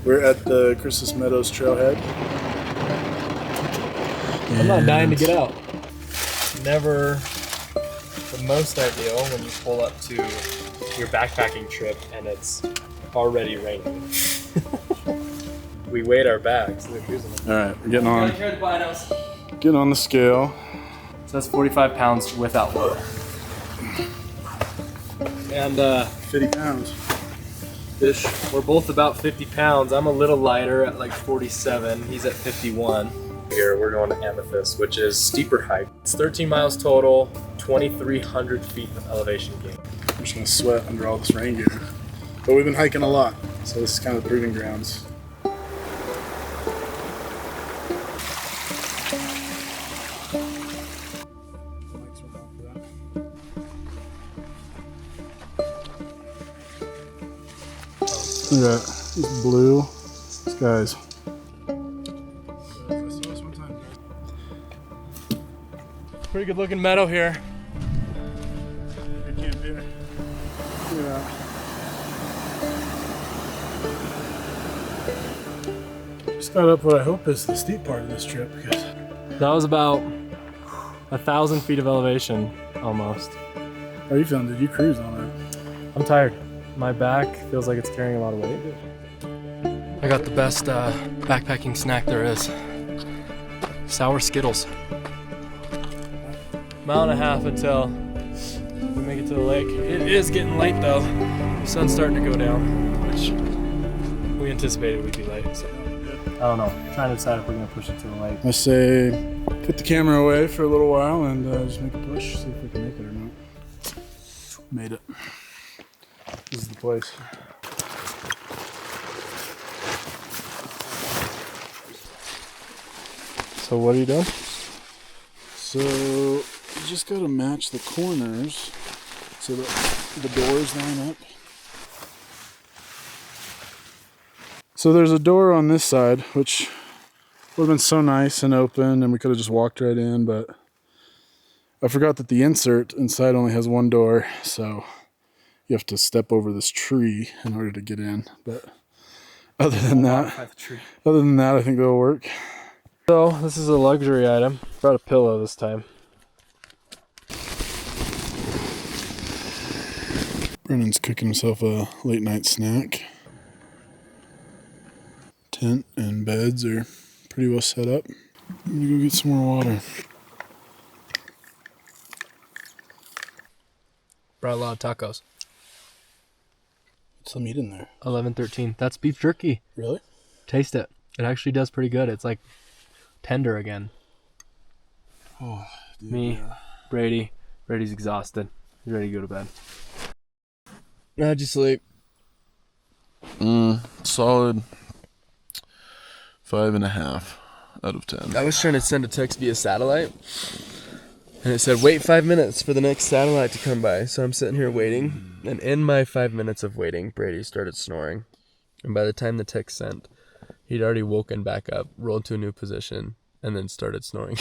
We're at the Christmas Meadows trailhead. I'm not dying to get out. Never the most ideal when you pull up to your backpacking trip and it's already raining. We weighed our bags. All right, we're getting on. Getting on the scale. So that's 45 pounds without load. And 50 pounds. Ish. We're both about 50 pounds. I'm a little lighter at like 47. He's at 51. Here we're going to Amethyst, which is steeper hike. It's 13 miles total, 2,300 feet of elevation gain. I'm just gonna sweat under all this rain gear. But we've been hiking a lot, so this is kind of the proving grounds. Look at that. It's blue. Skies. Pretty good looking meadow here. Good camp here. Look at that. Just got up what I hope is the steep part of this trip because That was about 1,000 feet of elevation, almost. how you feeling? Did you cruise on that? I'm tired. My back feels like it's carrying a lot of weight. I got the best backpacking snack there is. Sour Skittles. Mile and a half until we make it to the lake. It is getting late though. The sun's starting to go down, which we anticipated we'd be late. So. I don't know. I'm trying to decide if we're gonna push it to the lake. I say put the camera away for a little while and just make a push, see if we can make it or not. Made it. This is the place. So what are you doing? So you just gotta match the corners so that the doors line up. So there's a door on this side, which would have been so nice and open and we could have just walked right in, but I forgot that the insert inside only has one door, so you have to step over this tree in order to get in. But other than that, I think that'll work. So this is a luxury item. Brought a pillow this time. Brennan's cooking himself a late night snack. Tent and beds are pretty well set up. I'm gonna go get some more water. Brought a lot of tacos. Some meat in there. 11-13. That's beef jerky. Really? Taste it. It actually does pretty good. It's like tender again. Oh, dude, Me, yeah. Brady. Brady's exhausted. He's ready to go to bed. How'd you sleep? Solid 5.5 out of 10. I was trying to send a text via satellite, and it said, wait 5 minutes for the next satellite to come by. So I'm sitting here waiting, and in my 5 minutes of waiting, Brady started snoring. And by the time the text sent, he'd already woken back up, rolled to a new position, and then started snoring.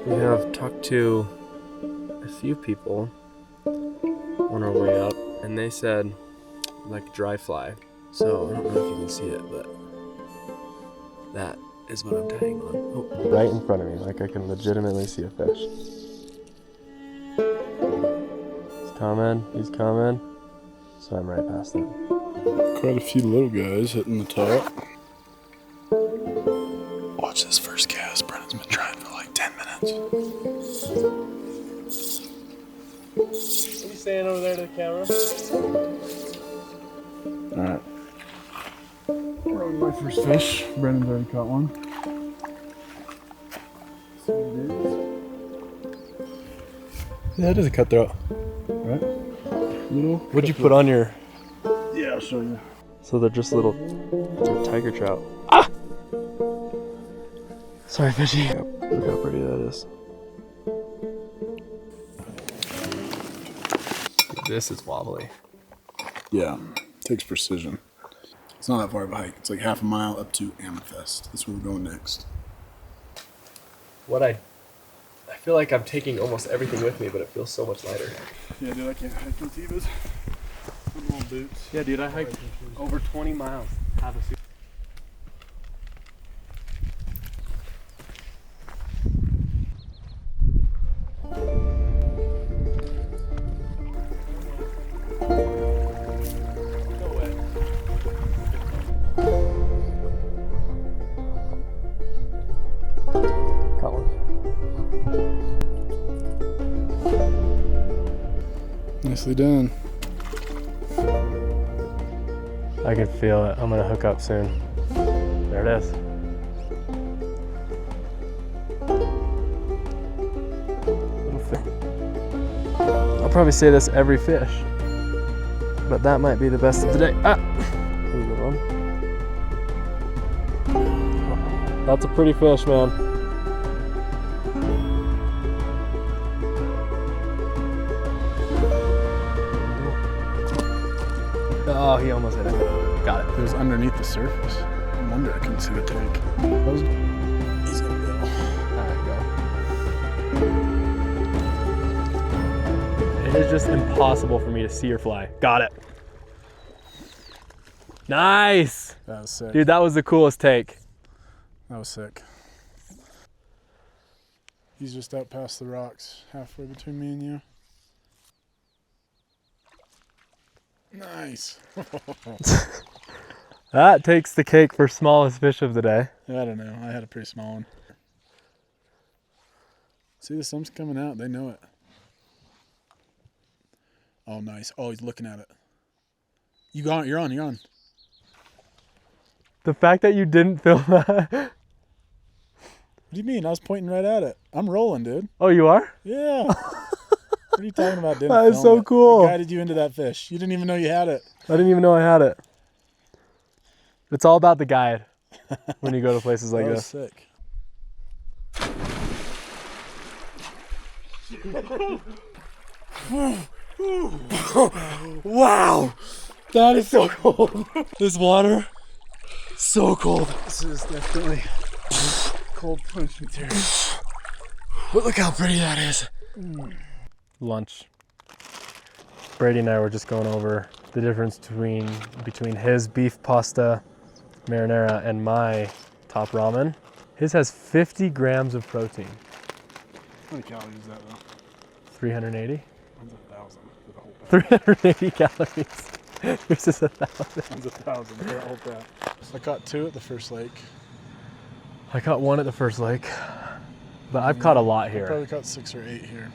We have talked to a few people on our way up, and they said like dry fly. So I don't know if you can see it, but that is what I'm tying on. Oh, right in front of me, like I can legitimately see a fish. He's coming. So I'm right past it. Quite a few little guys hitting the top. Watch this first cast. Brennan's been trying for like 10 minutes. What are you saying over there to the camera? Alright. We're on my first fish. Brennan's already caught one. Yeah, it is a cutthroat. Right? Little. What'd you put on your... Yeah, I'll show you. So they're just little tiger trout. Ah! Sorry, fishy. Look how pretty that is. This is wobbly. Yeah, takes precision. It's not that far of a hike. It's like half a mile up to Amethyst. That's where we're going next. I feel like I'm taking almost everything with me, but it feels so much lighter. Yeah, dude, I can't hike in Tevas. I'm all boots. Yeah, dude, I hiked over 20 miles. Have a suit. Nicely done. I can feel it. I'm gonna hook up soon. There it is. Little fish. I'll probably say this every fish, but that might be the best of the day. Ah! Here's a good one. That's a pretty fish, man. Oh, he almost hit it. Got it. It was underneath the surface. No wonder I couldn't see the tank. He's gonna go. Alright, go. It is just impossible for me to see or fly. Got it. Nice! That was sick. Dude, that was the coolest take. That was sick. He's just out past the rocks, halfway between me and you. Nice. That takes the cake for smallest fish of the day. I don't know. I had a pretty small one. See, the sun's coming out. They know it. Oh, nice. Oh, he's looking at it. You got it. You're on. The fact that you didn't film that. What do you mean? I was pointing right at it. I'm rolling, dude. Oh, you are? Yeah. What are you talking about? Didn't That is film so it? cool. I guided you into that fish. You didn't even know you had it. I didn't even know I had it. It's all about the guide when you go to places like That was this. sick. Wow! That is so cold. This water, so cold. This is definitely cold punch material. But look how pretty that is. Lunch. Brady and I were just going over the difference between his beef pasta marinara and my top ramen. His has 50 grams of protein. How many calories is that though? 380? One's 1,000 for the whole pack. 380 calories. Yours is 1,000. One's 1,000 for the whole pack. I caught 2 at the first lake. I caught 1 at the first lake, but I've caught a lot I here. probably caught 6 or 8 here,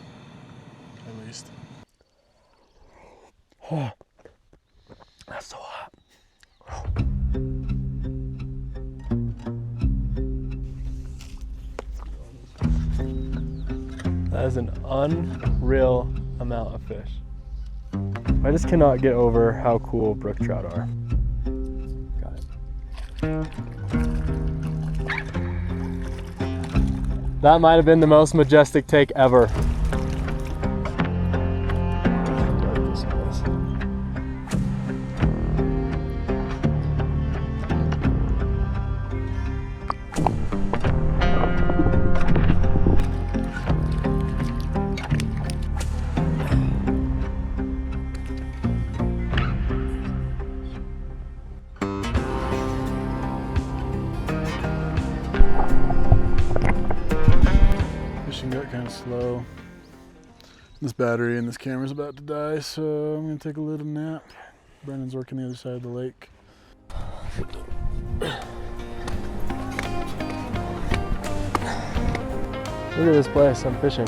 at least. Oh, that's so hot. That is an unreal amount of fish. I just cannot get over how cool brook trout are. Got it. That might have been the most majestic take ever. Fishing got kind of slow. This battery and this camera's about to die, so I'm gonna take a little nap. Brandon's working the other side of the lake. Look at this place I'm fishing.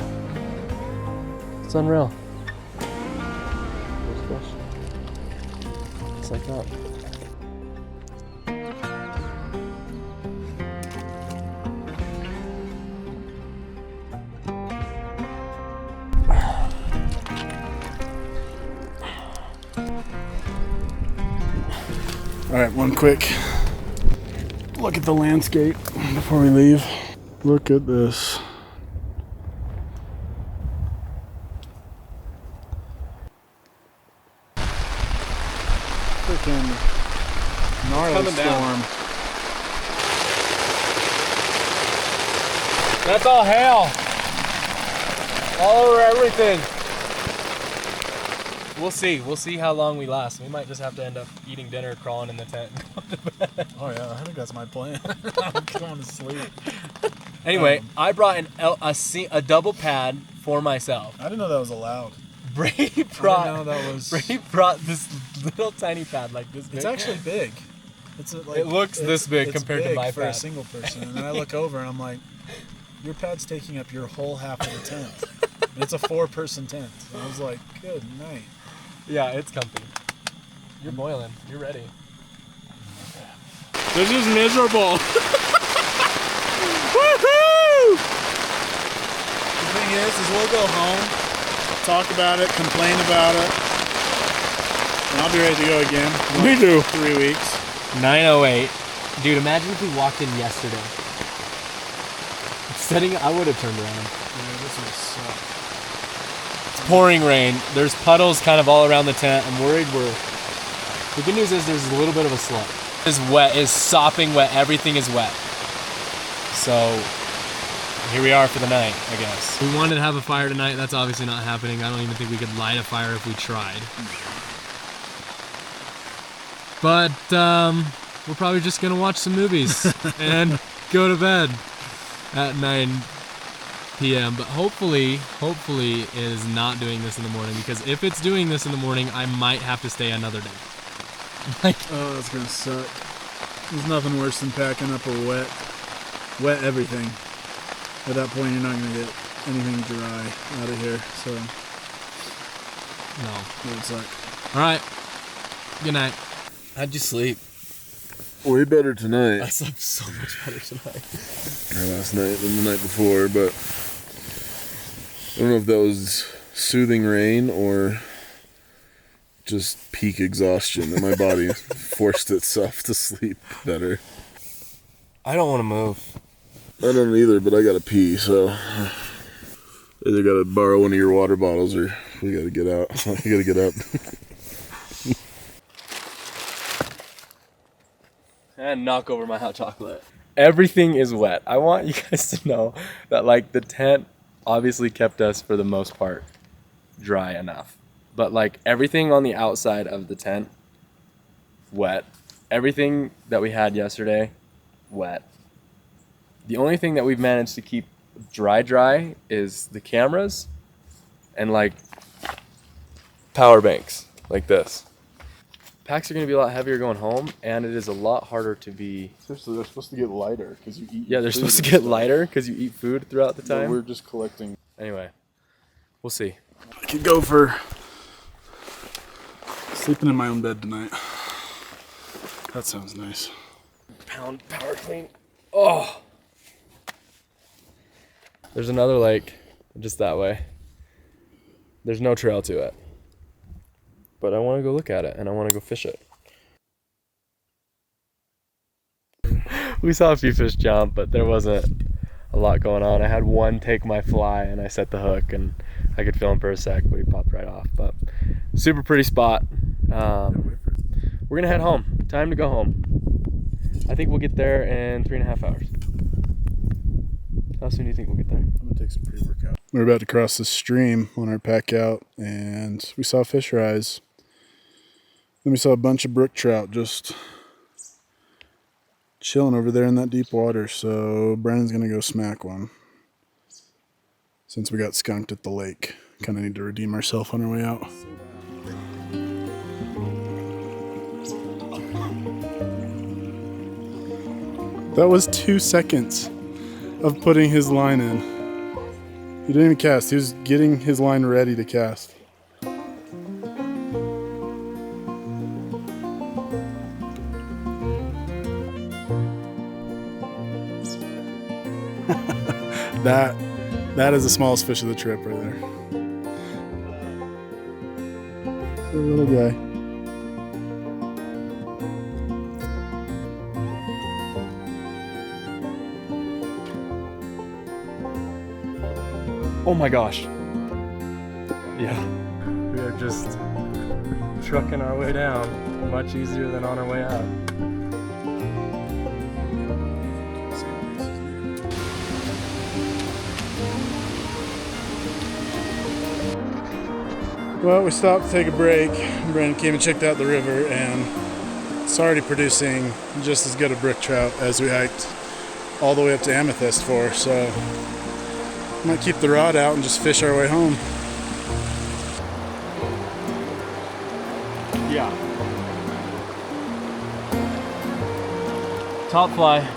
It's unreal. There's fish. Just like that. All right, one quick look at the landscape before we leave. Look at this. freaking gnarly Coming storm. down. That's all hail. All over everything. We'll see. We'll see how long we last. We might just have to end up eating dinner, crawling in the tent. Oh yeah, I think that's my plan. I'm going to sleep. Anyway, I brought a double pad for myself. I didn't know that was allowed. Brady brought this little tiny pad like this big. It's actually big. It looks this big compared to my for pad. a single person. And then I look over and I'm like, your pad's taking up your whole half of the tent. And it's a 4-person tent. And I was like, good night. Yeah, it's comfy. You're boiling. You're ready. This is miserable. Woohoo! The thing is we'll go home, talk about it, complain about it, and I'll be ready to go again. Me too. 3 weeks. 9:08. Dude, imagine if we walked in yesterday. I would have turned around. Yeah, this would suck. It's pouring rain. There's puddles kind of all around the tent. I'm worried the good news is there's a little bit of a slope. It's wet, it's sopping wet, everything is wet. So here we are for the night, I guess. We wanted to have a fire tonight. That's obviously not happening. I don't even think we could light a fire if we tried. But we're probably just gonna watch some movies and go to bed at 9 p.m. But hopefully it is not doing this in the morning, because if it's doing this in the morning, I might have to stay another day. Oh, that's gonna suck. There's nothing worse than packing up a wet everything. At that point, you're not gonna get anything dry out of here. So, No. It would suck. All right. Good night. How'd you sleep? Way better tonight. I slept so much better tonight. Or last night than the night before, but I don't know if that was soothing rain or just peak exhaustion that my body forced itself to sleep better. I don't want to move. I don't either, but I gotta pee, so either gotta borrow one of your water bottles or we gotta get out. I gotta get up. And knock over my hot chocolate. Everything is wet. I want you guys to know that, like, the tent obviously kept us, for the most part, dry enough. But, like, everything on the outside of the tent, wet. Everything that we had yesterday, wet. The only thing that we've managed to keep dry is the cameras and, like, power banks, like this. Packs are going to be a lot heavier going home, and it is a lot harder to be... Seriously, they're supposed to get lighter because you eat. Yeah, they're supposed to get lighter because you eat food throughout the time. We're just collecting. Anyway, we'll see. I could go for sleeping in my own bed tonight. That sounds nice. Pound power clean. Oh! There's another lake just that way. There's no trail to it. But I want to go look at it, and I want to go fish it. We saw a few fish jump, but there wasn't a lot going on. I had one take my fly, and I set the hook, and I could feel him for a sec, but he popped right off. But super pretty spot. We're going to head home. Time to go home. I think we'll get there in 3.5 hours. How soon do you think we'll get there? I'm gonna take some pre-workout. We're about to cross the stream on our pack out, and we saw fish rise. Then we saw a bunch of brook trout just chilling over there in that deep water. So Brandon's gonna go smack one. Since we got skunked at the lake, kind of need to redeem ourselves on our way out. That was 2 seconds of putting his line in. He didn't even cast. He was getting his line ready to cast. That is the smallest fish of the trip right there. The little guy. Oh my gosh. Yeah. We are just trucking our way down. much easier than on our way out. Well, we stopped to take a break. Brandon came and checked out the river, and it's already producing just as good a brook trout as we hiked all the way up to Amethyst for. So, might keep the rod out and just fish our way home. Yeah. Top fly.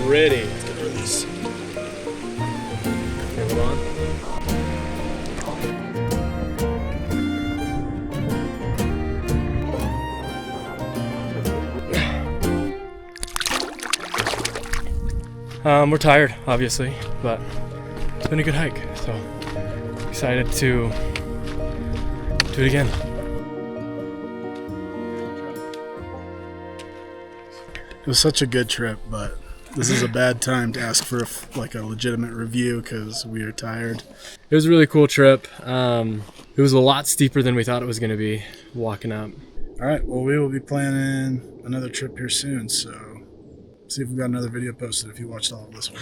Ready. Let's get a release. Hold on. We're tired, obviously, but it's been a good hike, so excited to do it again. It was such a good trip, but this is a bad time to ask for a legitimate review because we are tired. It was a really cool trip. It was a lot steeper than we thought it was going to be walking up. All right, well, we will be planning another trip here soon, so see if we've got another video posted if you watched all of this one.